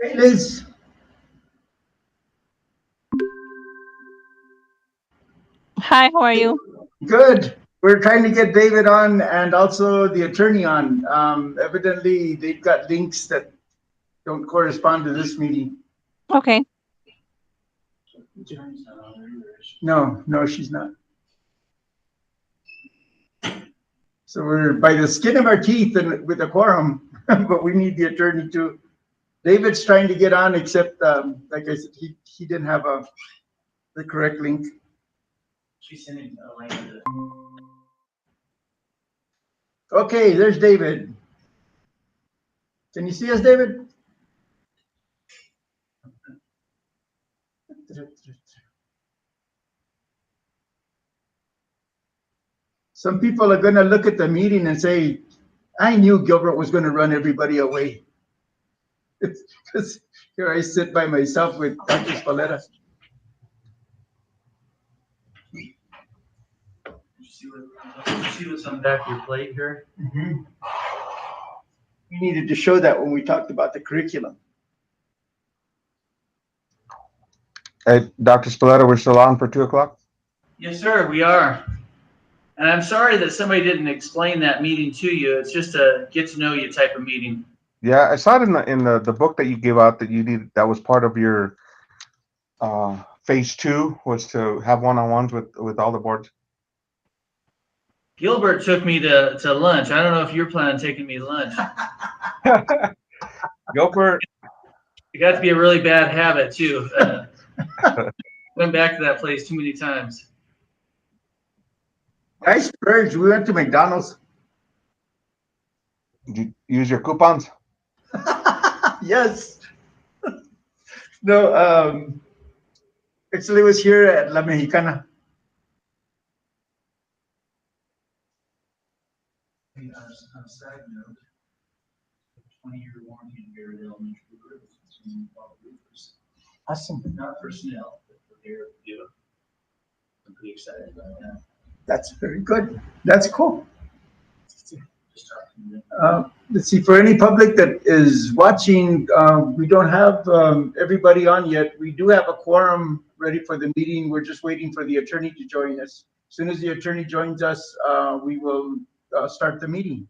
Hey, Liz. Hi, how are you? Good. We're trying to get David on and also the attorney on. Evidently, they've got links that don't correspond to this meeting. Okay. No, no, she's not. So we're by the skin of our teeth and with a quorum, but we need the attorney too. David's trying to get on, except like I said, he didn't have the correct link. She's sending a link to. Okay, there's David. Can you see us, David? Some people are going to look at the meeting and say, I knew Gilbert was going to run everybody away. Because here I sit by myself with Dr. Spalletta. You see what's on the back of your plate here? Mm-hmm. We needed to show that when we talked about the curriculum. Hey, Dr. Spalletta, we're still on for 2 o'clock? Yes, sir, we are. And I'm sorry that somebody didn't explain that meeting to you. It's just a get to know you type of meeting. Yeah, I saw it in the book that you gave out that you needed, that was part of your phase 2 was to have one-on-ones with all the boards. Gilbert took me to lunch. I don't know if you're planning on taking me to lunch. Gilbert. It got to be a really bad habit, too. Went back to that place too many times. I splurged. We went to McDonald's. Did you use your coupons? Yes. No, actually it was here at La Mexicana. On a side note, 20-year warranty in Bayard Elementary roofs. Awesome. Not personnel, but for their do. I'm pretty excited about that. That's very good. That's cool. Let's see, for any public that is watching, we don't have everybody on yet. We do have a quorum ready for the meeting. We're just waiting for the attorney to join us. As soon as the attorney joins us, we will start the meeting.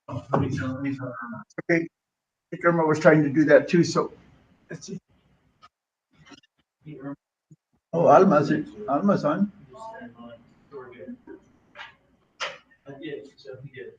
Let me tell Irma. Okay, I think Irma was trying to do that too, so let's see. Oh, Alma's on. I did, so he did.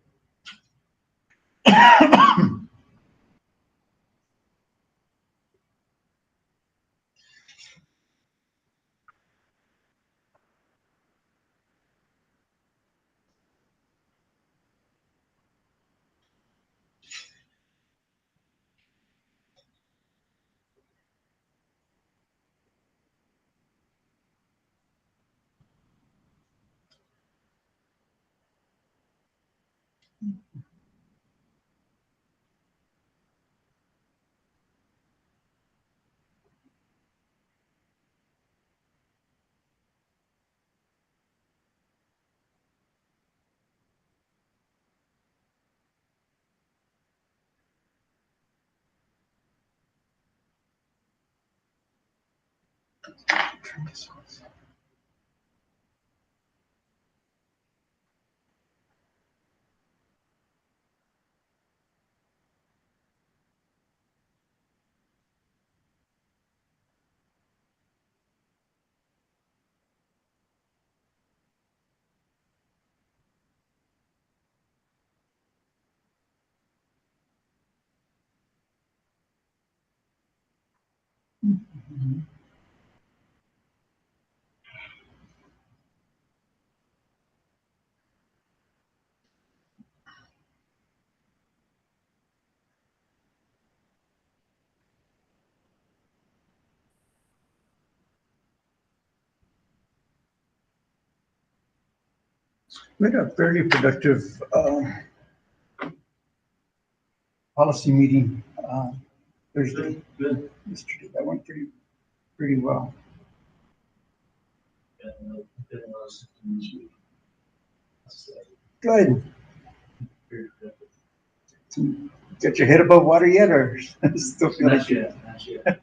Turn this on. We had a fairly productive policy meeting Thursday. Good. Yesterday, that went pretty well. Good. Get your head above water yet, or still feel Not like yet, not yet.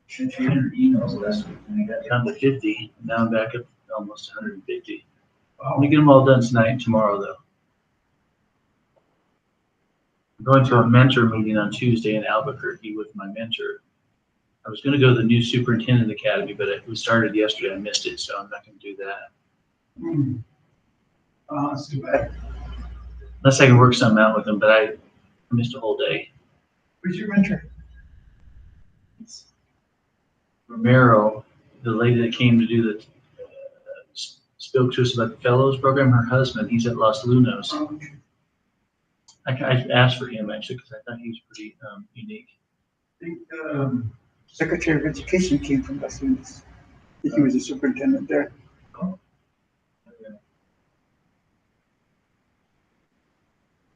Sent 300 emails last week, and I got down to 50, and now I'm back up to almost 150. I'm gonna get them all done tonight and tomorrow, though. I'm going to a mentor meeting on Tuesday in Albuquerque with my mentor. I was gonna go to the new superintendent academy, but it was started yesterday, I missed it, so I'm not gonna do that. Oh, that's too bad. Unless I can work something out with them, but I missed a whole day. Who's your mentor? Romero, the lady that came to do the, spoke to us about the fellows program, her husband, he's at Los Lunos. I asked for him actually, because I thought he was pretty unique. I think Secretary of Education came from Las Vegas. I think he was a superintendent there.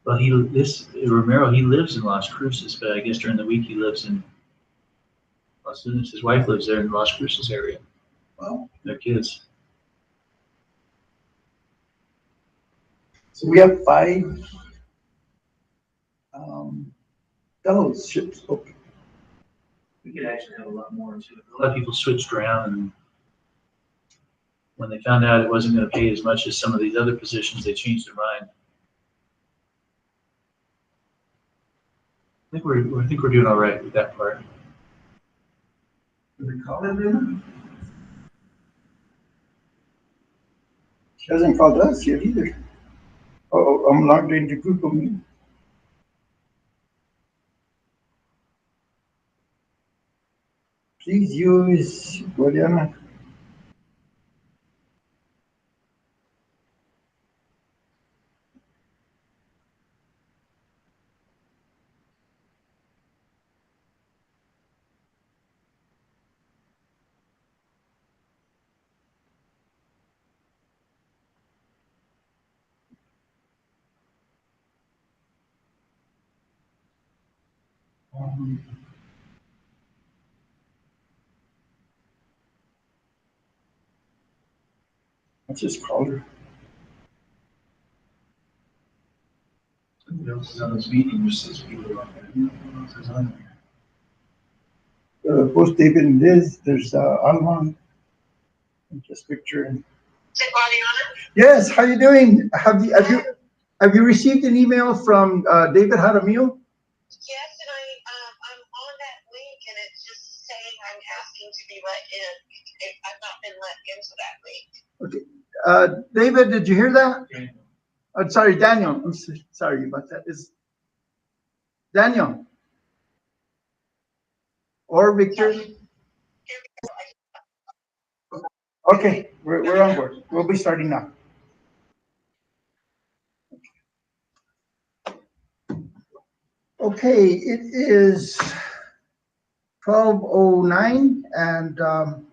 Well, Romero, he lives in Las Cruces, but I guess during the week he lives in Los Lunas. His wife lives there in the Las Cruces area. Well, Their kids. so we have 5 fellowships open. We could actually have a lot more too. A lot of people switched around, and when they found out it wasn't going to pay as much as some of these other positions, they changed their mind. I think we're doing all right with that part. Do we call it in? She hasn't called us yet either. Oh, I'm logged into Google Meet. Please use Guadiana. I just called her. Somebody else is on this meeting, there's 6 people on there. Who else is on there? Both David and Liz, there's Alman. Just picture. Yes, how you doing? Have you received an email from David Jaramillo? Yes, and I'm on that link, and it's just saying I'm asking to be let in. I've not been let into that link. Okay, David, did you hear that? Daniel. I'm sorry, Daniel. I'm sorry about that. Is Daniel or Victor? Okay, we're on board. We'll be starting now. Okay, it is 12:09, and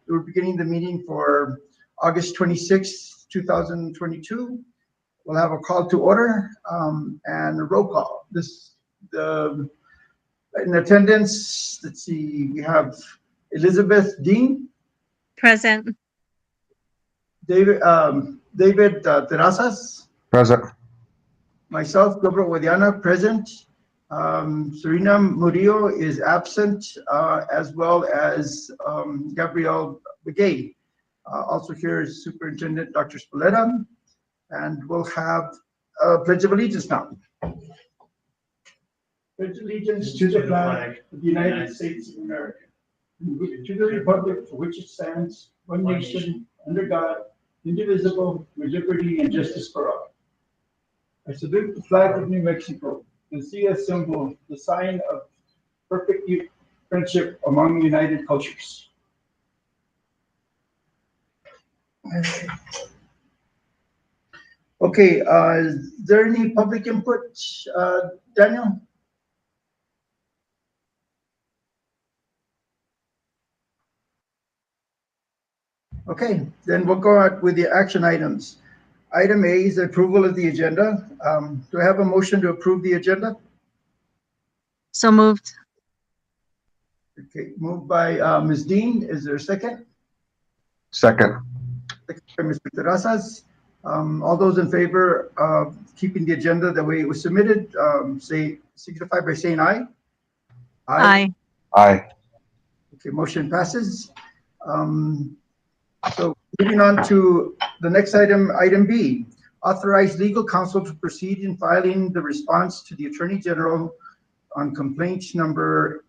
we're beginning the meeting for August 26, 2022. We'll have a call to order and a roll call. In attendance, let's see, we have Elizabeth Dean, Present. David Terrazas, Present. myself, Cobre Consolidated, present. Serena Murillo is absent, as well as Gabrielle Begay. Also here is Superintendent Dr. Spoletta, and we'll have a Pledge of Allegiance now. Pledge allegiance to the flag of the United States of America, and to the republic for which it stands, one nation, under God, indivisible, with liberty and justice for all. I salute the flag of New Mexico, the CS symbol, the sign of perfect friendship among united cultures. Okay, is there any public input, Daniel? Okay, then we'll go out with the action items. Item A is the approval of the agenda. Do I have a motion to approve the agenda? So moved. Okay, moved by Ms. Dean. Is there a second? Second. Second by Mr. Terrazas. All those in favor of keeping the agenda the way it was submitted, signify by saying aye. Aye. Aye. Okay, motion passes. So moving on to the next item, item B, authorize legal counsel to proceed in filing the response to the Attorney General on complaint number,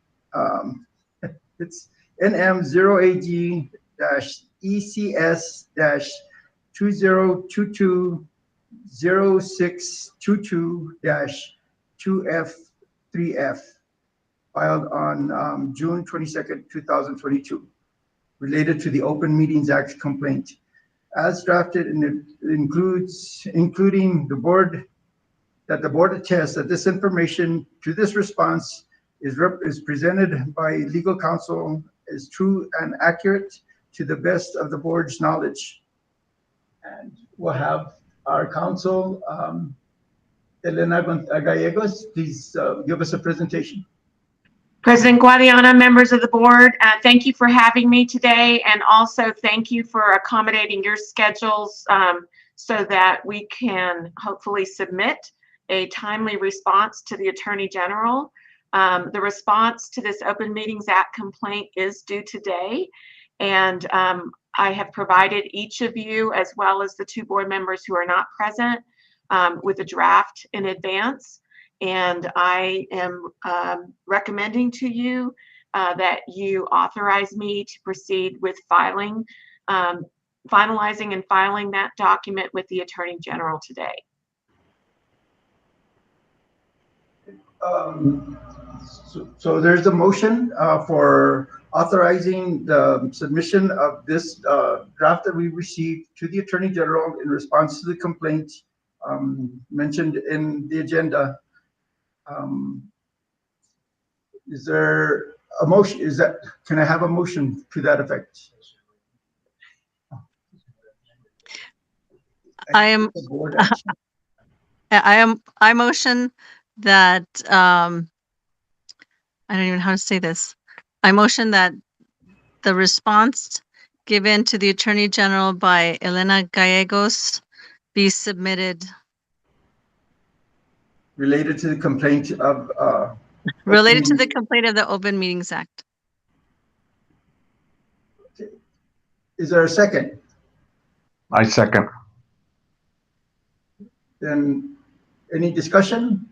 it's NM0AG-ECS-2022-0622-2F3F, filed on June 22nd, 2022, related to the Open Meetings Act complaint. As drafted, and it including the board, that the board attests that this information to this response is presented by legal counsel is true and accurate to the best of the board's knowledge. And we'll have our counsel, Elena Gallegos, please give us a presentation. President Guadiana, members of the board, thank you for having me today, and also thank you for accommodating your schedules so that we can hopefully submit a timely response to the Attorney General. The response to this Open Meetings Act complaint is due today, and I have provided each of you, as well as the two board members who are not present, with a draft in advance. And I am recommending to you that you authorize me to proceed with finalizing and filing that document with the Attorney General today. So there's a motion for authorizing the submission of this draft that we received to the Attorney General in response to the complaint mentioned in the agenda. Is there a motion? Can I have a motion to that effect? I motion that, I don't even know how to say this. I motion that the response given to the Attorney General by Elena Gallegos be submitted. Related to the complaint of Related to the complaint of the Open Meetings Act. Is there a second? I second. Then any discussion?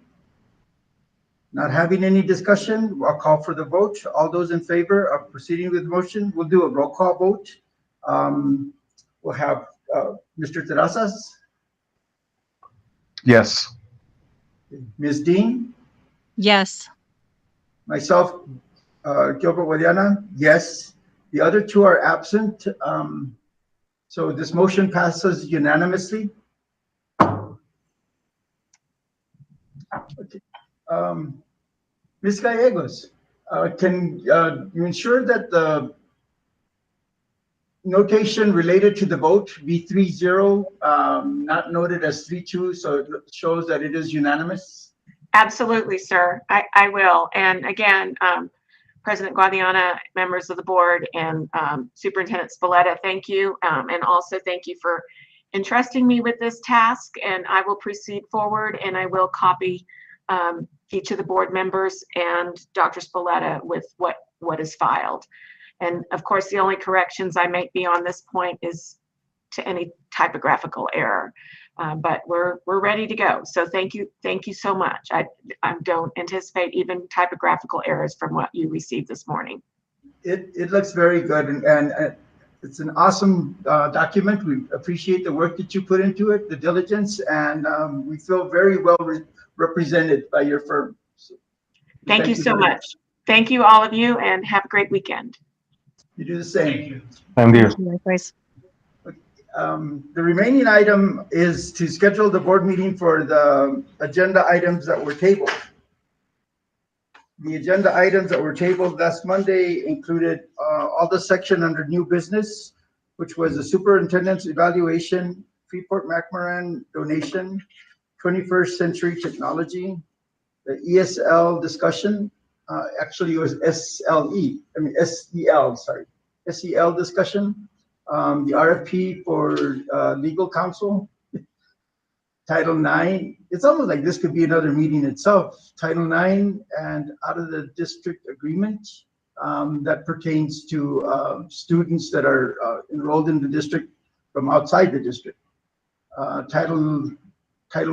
Not having any discussion, I'll call for the vote. All those in favor of proceeding with the motion, we'll do a roll call vote. We'll have Mr. Terrazas. Yes. Ms. Dean, Yes. myself, Gilbert Guadiana, yes. The other two are absent. So this motion passes unanimously. Okay. Ms. Gallegos, can you ensure that the notation related to the vote be 3-0, not noted as 3-2, so it shows that it is unanimous? Absolutely, sir. I will. And again, President Guadiana, members of the board, and Superintendent Spalletta, thank you. And also thank you for entrusting me with this task. And I will proceed forward, and I will copy each of the board members and Dr. Spalletta with what is filed. And of course, the only corrections I make beyond this point is to any typographical error. But we're ready to go. So thank you so much. I don't anticipate even typographical errors from what you received this morning. It looks very good, and it's an awesome document. We appreciate the work that you put into it, the diligence, and we feel very well represented by your firm. So, thank you so much. Thank you, all of you, and have a great weekend. You do the same. Thank you. Likewise. The remaining item is to schedule the board meeting for the agenda items that were tabled. The agenda items that were tabled last Monday included all the section under new business, which was the superintendent's evaluation, Freeport-McMoRan donation, 21st century technology, the ESL discussion, actually it was SEL discussion, the RFP for legal counsel, Title IX, it's almost like this could be another meeting itself. Title IX and out of the district agreement that pertains to students that are enrolled in the district from outside the district. Title I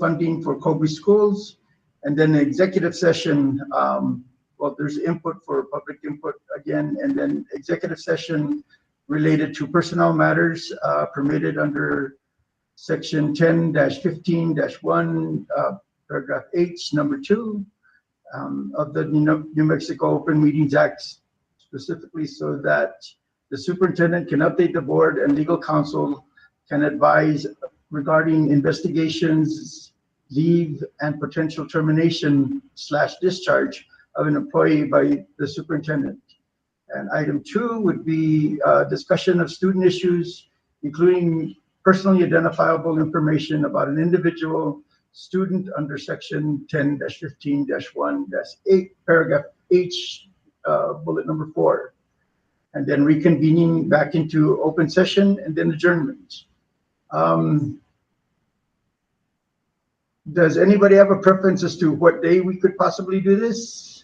funding for Cobre schools, and then the executive session. Well, there's input for public input again, and then executive session related to personnel matters permitted under Section 10-15-1, paragraph H, number 2 of the New Mexico Open Meetings Act, specifically so that the superintendent can update the board and legal counsel can advise regarding investigations, leave, and potential termination/discharge of an employee by the superintendent. And item 2 would be discussion of student issues, including personally identifiable information about an individual student under section 10-15-1-8, paragraph H, bullet number 4, and then reconvening back into open session and then adjournment. Does anybody have a preference as to what day we could possibly do this?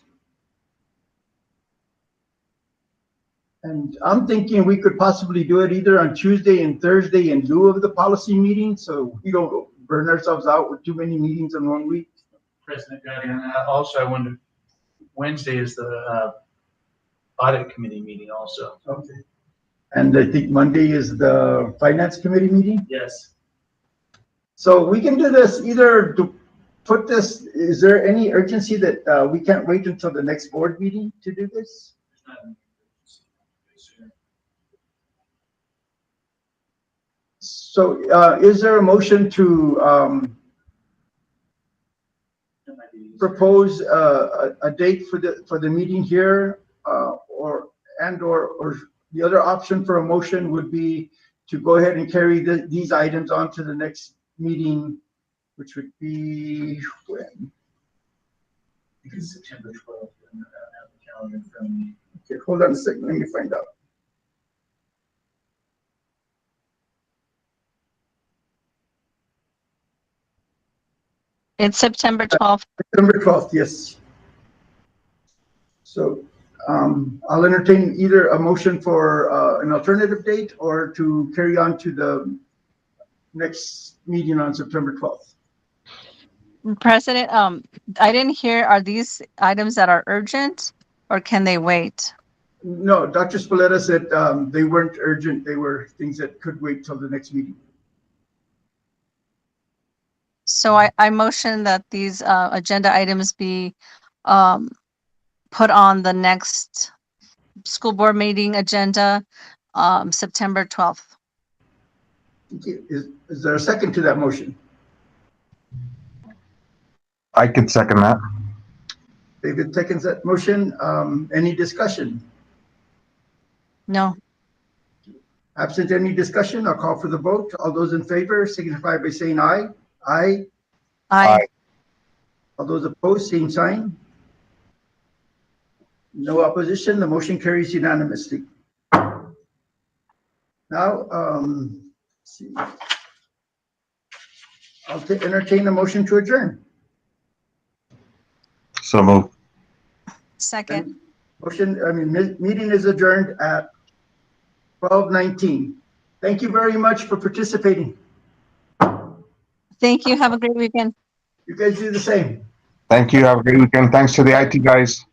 And I'm thinking we could possibly do it either on Tuesday and Thursday in lieu of the policy meeting, so we don't burn ourselves out with too many meetings in 1 week. President Guardiana, also I wonder, Wednesday is the audit committee meeting also. Okay. And I think Monday is the finance committee meeting. Yes. So we can do this either to put this, is there any urgency that we can't wait until the next board meeting to do this? So is there a motion to propose a date for the meeting here, or the other option for a motion would be to go ahead and carry these items on to the next meeting, which would be when? I think it's September 12th. I don't have the calendar in front of me. Okay, hold on a second, let me find out. It's September 12th. September 12th, yes. So I'll entertain either a motion for an alternative date or to carry on to the next meeting on September 12th. President, I didn't hear, are these items that are urgent or can they wait? No, Dr. Spalletta said they weren't urgent. They were things that could wait till the next meeting. So I motion that these agenda items be put on the next school board meeting agenda, September 12th. Okay. Is there a second to that motion? I can second that. David seconds that motion. Any discussion? No. Absent any discussion, I'll call for the vote. All those in favor signify by saying aye. Aye. Aye. All those opposed, same sign. No opposition, the motion carries unanimously. Now, let's see. I'll entertain a motion to adjourn. So move. Second. Meeting is adjourned at 12:19. Thank you very much for participating. Thank you. Have a great weekend. You guys do the same. Thank you. Have a great weekend. Thanks to the IT guys.